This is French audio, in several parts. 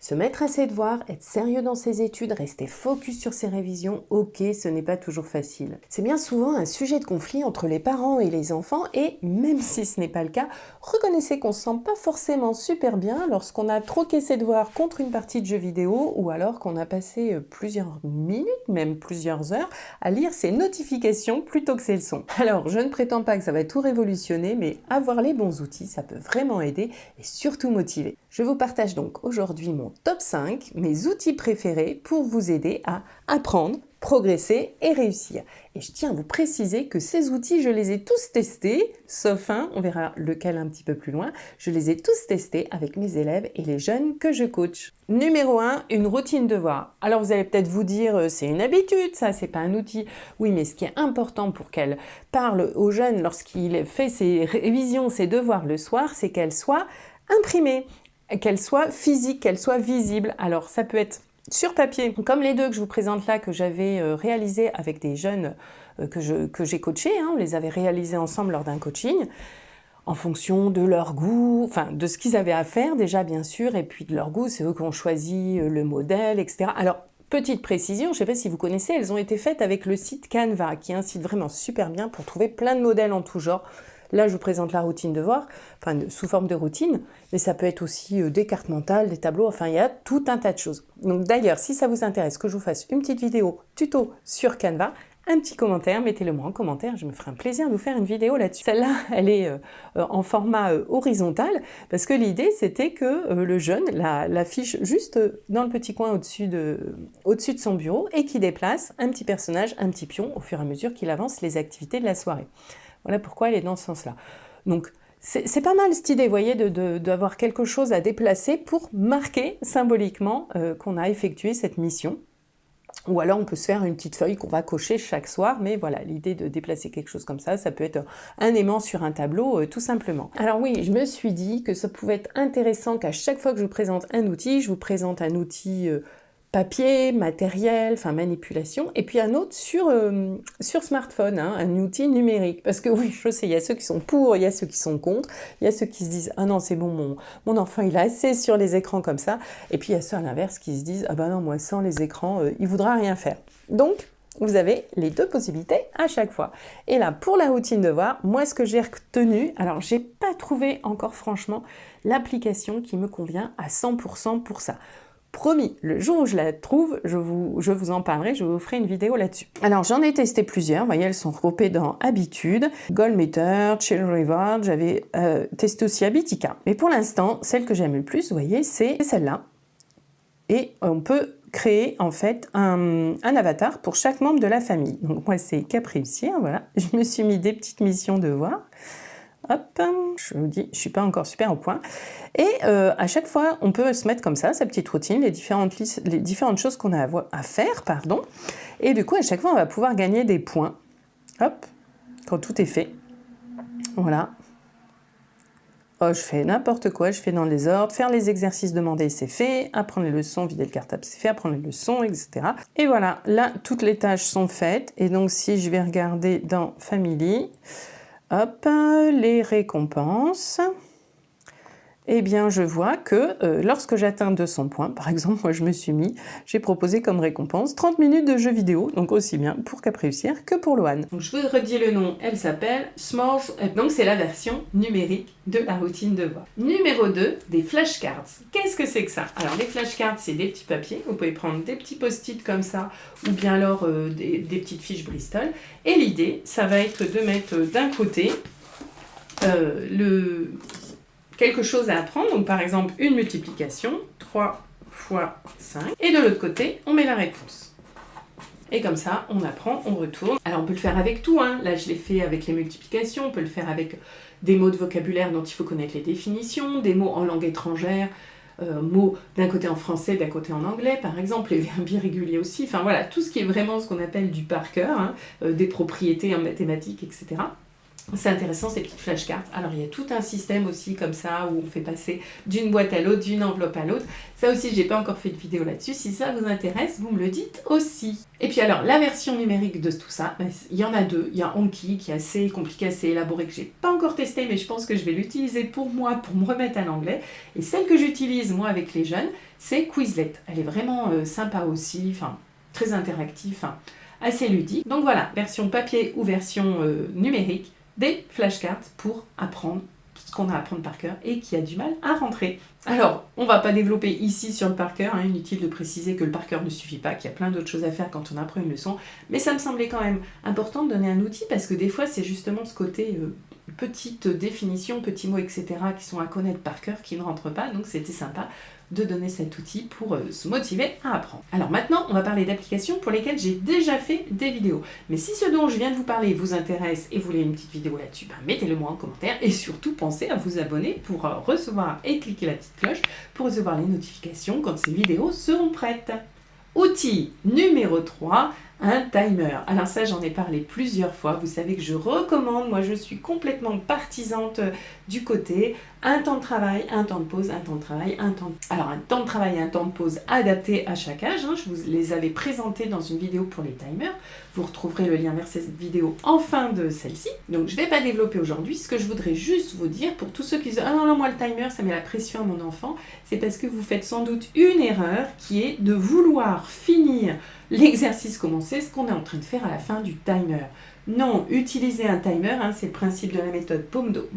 Se mettre à ses devoirs, être sérieux dans ses études, rester focus sur ses révisions, ok, ce n'est pas toujours facile. C'est bien souvent un sujet de conflit entre les parents et les enfants et, même si ce n'est pas le cas, reconnaissez qu'on se sent pas forcément super bien lorsqu'on a troqué ses devoirs contre une partie de jeux vidéo ou alors qu'on a passé plusieurs minutes, même plusieurs heures, à lire ses notifications plutôt que ses leçons. Alors, je ne prétends pas que ça va tout révolutionner, mais avoir les bons outils, ça peut vraiment aider et surtout motiver. Je vous partage donc aujourd'hui mon top 5, mes outils préférés pour vous aider à apprendre, progresser et réussir. Et je tiens à vous préciser que ces outils, je les ai tous testés, sauf un, on verra lequel un petit peu plus loin, je les ai tous testés avec mes élèves et les jeunes que je coach. Numéro 1, une routine devoir. Alors vous allez peut-être vous dire, c'est une habitude, ça, c'est pas un outil. Oui, mais ce qui est important pour qu'elle parle aux jeunes lorsqu'il fait ses révisions, ses devoirs le soir, c'est qu'elle soit imprimée, qu'elle soit physique, qu'elle soit visible. Alors ça peut être sur papier, comme les deux que je vous présente là, que j'avais réalisés avec des jeunes que j'ai coachés, on les avait réalisés ensemble lors d'un coaching, en fonction de leur goût, enfin de ce qu'ils avaient à faire déjà bien sûr, et puis de leur goût, c'est eux qui ont choisi le modèle, etc. Alors, petite précision, je ne sais pas si vous connaissez, elles ont été faites avec le site Canva, qui est un site vraiment super bien pour trouver plein de modèles en tout genre. Là, je vous présente la routine devoir, enfin sous forme de routine, mais ça peut être aussi des cartes mentales, des tableaux, enfin il y a tout un tas de choses. Donc d'ailleurs, si ça vous intéresse que je vous fasse une petite vidéo tuto sur Canva, un petit commentaire, mettez-le moi en commentaire, je me ferai un plaisir de vous faire une vidéo là-dessus. Celle-là, elle est en format horizontal, parce que l'idée c'était que le jeune l'affiche juste dans le petit coin au-dessus de son bureau et qu'il déplace un petit personnage, un petit pion, au fur et à mesure qu'il avance les activités de la soirée. Voilà pourquoi elle est dans ce sens-là. Donc, c'est pas mal cette idée, vous voyez, d'avoir quelque chose à déplacer pour marquer symboliquement qu'on a effectué cette mission. Ou alors on peut se faire une petite feuille qu'on va cocher chaque soir, mais voilà, l'idée de déplacer quelque chose comme ça peut être un aimant sur un tableau, tout simplement. Alors oui, je me suis dit que ça pouvait être intéressant qu'à chaque fois que je vous présente un outil, je vous présente un outil papier, matériel, enfin manipulation, et puis un autre sur smartphone, un outil numérique. Parce que oui, je sais, il y a ceux qui sont pour, il y a ceux qui sont contre, il y a ceux qui se disent « Ah non, c'est bon, mon enfant, il a assez sur les écrans comme ça », et puis il y a ceux à l'inverse qui se disent « Ah ben non, moi, sans les écrans, il voudra rien faire ». Donc, vous avez les deux possibilités à chaque fois. Et là, pour la routine devoir, moi, ce que j'ai retenu, alors j'ai pas trouvé encore franchement l'application qui me convient à 100% pour ça. Promis, le jour où je la trouve, je vous en parlerai, je vous ferai une vidéo là-dessus. Alors j'en ai testé plusieurs, vous voyez, elles sont regroupées dans Habitude, Goalmeter, Chill Reward, j'avais testé aussi Habitica. Mais pour l'instant, celle que j'aime le plus, vous voyez, c'est celle-là. Et on peut créer en fait un avatar pour chaque membre de la famille. Donc moi c'est Cap Réussir, voilà. Je me suis mis des petites missions devoirs. Hop, je vous dis, je suis pas encore super au point. Et à chaque fois, on peut se mettre comme ça, sa petite routine, les différentes choses qu'on a à faire, pardon. Et du coup, à chaque fois, on va pouvoir gagner des points. Hop, quand tout est fait. Voilà. Oh, je fais n'importe quoi, je fais dans les ordres. Faire les exercices demandés, c'est fait. Apprendre les leçons, vider le cartable, c'est fait. Apprendre les leçons, etc. Et voilà, là, toutes les tâches sont faites. Et donc, si je vais regarder dans Family... Hop, les récompenses. Eh bien, je vois que lorsque j'atteins 200 points, par exemple, moi je me suis mis, j'ai proposé comme récompense 30 minutes de jeux vidéo, donc aussi bien pour Cap Réussir que pour Loane. Donc je vous redis le nom, elle s'appelle S'mores, donc c'est la version numérique de la routine devoir. Numéro 2, des flashcards. Qu'est-ce que c'est que ça? Alors les flashcards, c'est des petits papiers, vous pouvez prendre des petits post-it comme ça, ou bien alors des petites fiches Bristol, et l'idée, ça va être de mettre d'un côté quelque chose à apprendre, donc par exemple une multiplication, 3 fois 5, et de l'autre côté, on met la réponse. Et comme ça, on apprend, on retourne. Alors on peut le faire avec tout, là je l'ai fait avec les multiplications, on peut le faire avec des mots de vocabulaire dont il faut connaître les définitions, des mots en langue étrangère, mots d'un côté en français, d'un côté en anglais, par exemple, les verbes irréguliers aussi, enfin voilà, tout ce qui est vraiment ce qu'on appelle du par cœur, des propriétés en mathématiques, etc. C'est intéressant ces petites flashcards. Alors il y a tout un système aussi comme ça où on fait passer d'une boîte à l'autre, d'une enveloppe à l'autre. Ça aussi, j'ai pas encore fait de vidéo là-dessus. Si ça vous intéresse, vous me le dites aussi. Et puis alors, la version numérique de tout ça, il y en a deux. Il y a Anki qui est assez compliqué, assez élaboré, que j'ai pas encore testé, mais je pense que je vais l'utiliser pour moi, pour me remettre à l'anglais. Et celle que j'utilise moi avec les jeunes, c'est Quizlet. Elle est vraiment sympa aussi, enfin très interactive, assez ludique. Donc voilà, version papier ou version numérique, des flashcards pour apprendre tout ce qu'on a à apprendre par cœur et qui a du mal à rentrer. Alors, on ne va pas développer ici sur le par cœur, inutile de préciser que le par cœur ne suffit pas, qu'il y a plein d'autres choses à faire quand on apprend une leçon, mais ça me semblait quand même important de donner un outil parce que des fois c'est justement ce côté petite définition, petits mots, etc. qui sont à connaître par cœur, qui ne rentrent pas, donc c'était sympa de donner cet outil pour se motiver à apprendre. Alors maintenant, on va parler d'applications pour lesquelles j'ai déjà fait des vidéos. Mais si ce dont je viens de vous parler vous intéresse et vous voulez une petite vidéo là-dessus, mettez-le moi en commentaire et surtout pensez à vous abonner pour recevoir et cliquer la petite cloche pour recevoir les notifications quand ces vidéos seront prêtes. Outil numéro 3, un timer. Alors ça, j'en ai parlé plusieurs fois. Vous savez que je recommande, moi je suis complètement partisante du côté un temps de travail, un temps de pause, un temps de travail, un temps de... Alors un temps de travail et un temps de pause adapté à chaque âge. Je vous les avais présentés dans une vidéo pour les timers. Vous retrouverez le lien vers cette vidéo en fin de celle-ci. Donc je ne vais pas développer aujourd'hui. Ce que je voudrais juste vous dire, pour tous ceux qui disent « Ah non, non, moi le timer, ça met la pression à mon enfant », c'est parce que vous faites sans doute une erreur qui est de vouloir finir l'exercice commencé, ce qu'on est en train de faire à la fin du timer. Non, utiliser un timer, c'est le principe de la méthode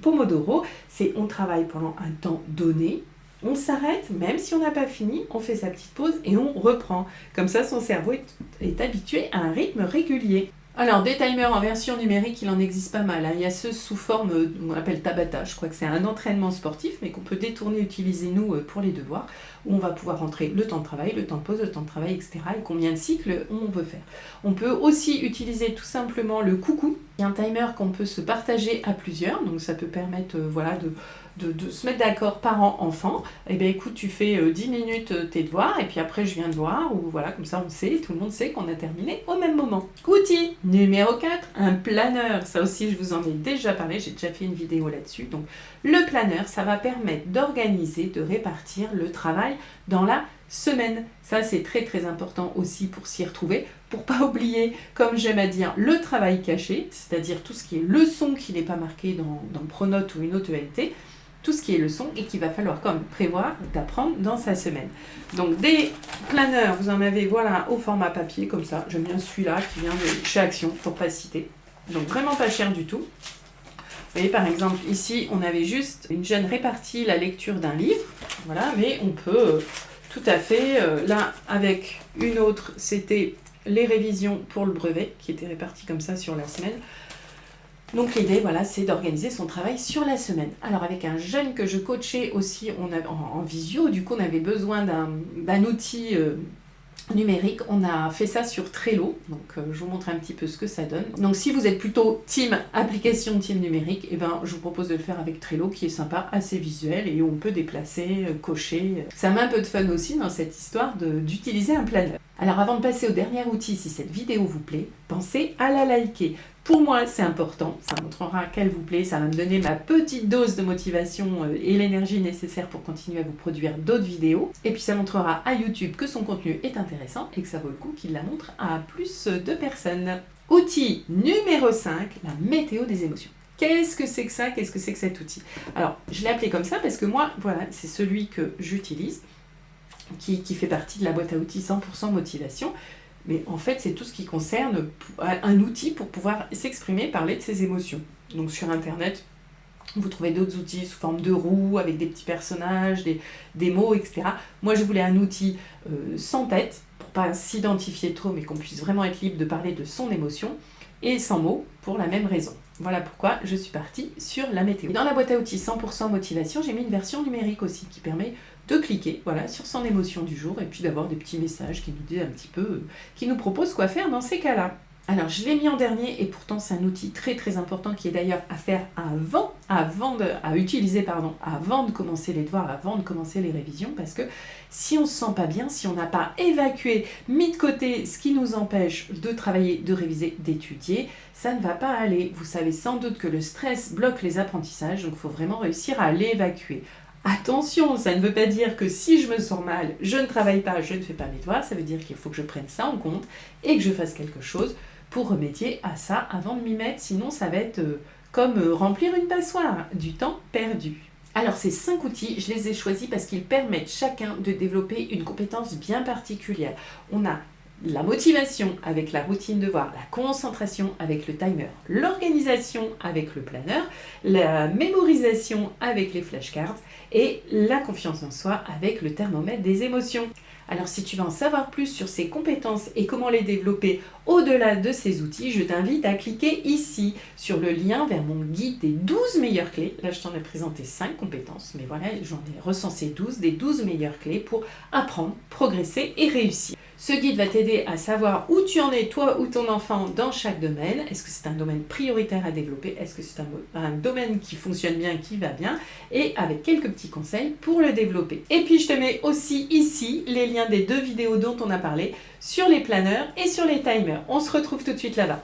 Pomodoro, c'est on travaille pendant un temps donné, on s'arrête, même si on n'a pas fini, on fait sa petite pause et on reprend. Comme ça, son cerveau est habitué à un rythme régulier. Alors, des timers en version numérique, il en existe pas mal. Il y a ceux sous forme, on appelle Tabata, je crois que c'est un entraînement sportif, mais qu'on peut détourner, utiliser nous pour les devoirs, où on va pouvoir rentrer le temps de travail, le temps de pause, le temps de travail, etc. et combien de cycles on veut faire. On peut aussi utiliser tout simplement le coucou, qui est un timer qu'on peut se partager à plusieurs, donc ça peut permettre de se mettre d'accord parents-enfants. Eh bien écoute, tu fais 10 minutes tes devoirs et puis après je viens de voir, ou voilà, comme ça on sait, tout le monde sait qu'on a terminé au même moment. Outil numéro 4, un planeur. Ça aussi je vous en ai déjà parlé, j'ai déjà fait une vidéo là-dessus. Donc le planeur, ça va permettre d'organiser, de répartir le travail dans la semaine. Ça c'est très très important aussi pour s'y retrouver, pour pas oublier, comme j'aime à dire, le travail caché, c'est-à-dire tout ce qui est leçon qui n'est pas marqué dans Pronote ou une autre ENT, tout ce qui est leçon et qu'il va falloir quand même prévoir d'apprendre dans sa semaine. Donc des planeurs, vous en avez voilà au format papier comme ça. J'aime bien celui-là qui vient de chez Action pour pas citer. Donc vraiment pas cher du tout. Vous voyez par exemple ici on avait juste une jeune répartie la lecture d'un livre. Voilà, mais on peut tout à fait, là avec une autre c'était les révisions pour le brevet qui étaient réparties comme ça sur la semaine. Donc l'idée, voilà, c'est d'organiser son travail sur la semaine. Alors avec un jeune que je coachais aussi en visio, du coup on avait besoin d'un outil numérique. On a fait ça sur Trello, donc je vous montre un petit peu ce que ça donne. Donc si vous êtes plutôt team application, team numérique, eh ben, je vous propose de le faire avec Trello qui est sympa, assez visuel et où on peut déplacer, cocher. Ça met un peu de fun aussi dans cette histoire d'utiliser un planeur. Alors avant de passer au dernier outil, si cette vidéo vous plaît, pensez à la liker. Pour moi, c'est important, ça montrera qu'elle vous plaît, ça va me donner ma petite dose de motivation et l'énergie nécessaire pour continuer à vous produire d'autres vidéos. Et puis ça montrera à YouTube que son contenu est intéressant et que ça vaut le coup qu'il la montre à plus de personnes. Outil numéro 5, la météo des émotions. Qu'est-ce que c'est que ça? Qu'est-ce que c'est que cet outil? Alors, je l'ai appelé comme ça parce que moi, voilà, c'est celui que j'utilise, qui fait partie de la boîte à outils 100% motivation. Mais en fait, c'est tout ce qui concerne un outil pour pouvoir s'exprimer, parler de ses émotions. Donc sur Internet, vous trouvez d'autres outils sous forme de roues, avec des petits personnages, des mots, etc. Moi, je voulais un outil sans tête, pour pas s'identifier trop, mais qu'on puisse vraiment être libre de parler de son émotion, et sans mots, pour la même raison. Voilà pourquoi je suis partie sur la météo. Et dans la boîte à outils 100% motivation, j'ai mis une version numérique aussi, qui permet de cliquer voilà, sur son émotion du jour et puis d'avoir des petits messages qui nous disent un petit peu, qui nous proposent quoi faire dans ces cas-là. Alors, je l'ai mis en dernier et pourtant c'est un outil très très important qui est d'ailleurs à faire à utiliser avant de commencer les devoirs, avant de commencer les révisions, parce que si on se sent pas bien, si on n'a pas évacué, mis de côté ce qui nous empêche de travailler, de réviser, d'étudier, ça ne va pas aller. Vous savez sans doute que le stress bloque les apprentissages, donc il faut vraiment réussir à l'évacuer. Attention, ça ne veut pas dire que si je me sens mal, je ne travaille pas, je ne fais pas mes devoirs, ça veut dire qu'il faut que je prenne ça en compte et que je fasse quelque chose pour remédier à ça avant de m'y mettre, sinon ça va être comme remplir une passoire, du temps perdu. Alors ces 5 outils, je les ai choisis parce qu'ils permettent chacun de développer une compétence bien particulière. On a la motivation avec la routine de devoir, la concentration avec le timer, l'organisation avec le planeur, la mémorisation avec les flashcards et la confiance en soi avec le thermomètre des émotions. Alors si tu veux en savoir plus sur ces compétences et comment les développer au-delà de ces outils, je t'invite à cliquer ici sur le lien vers mon guide des 12 meilleures clés. Là, je t'en ai présenté 5 compétences, mais voilà, j'en ai recensé 12, des 12 meilleures clés pour apprendre, progresser et réussir. Ce guide va t'aider à savoir où tu en es, toi ou ton enfant, dans chaque domaine. Est-ce que c'est un domaine prioritaire à développer? Est-ce que c'est un domaine qui fonctionne bien, qui va bien? Et avec quelques petits conseils pour le développer. Et puis, je te mets aussi ici les liens des 2 vidéos dont on a parlé sur les planeurs et sur les timers. On se retrouve tout de suite là-bas.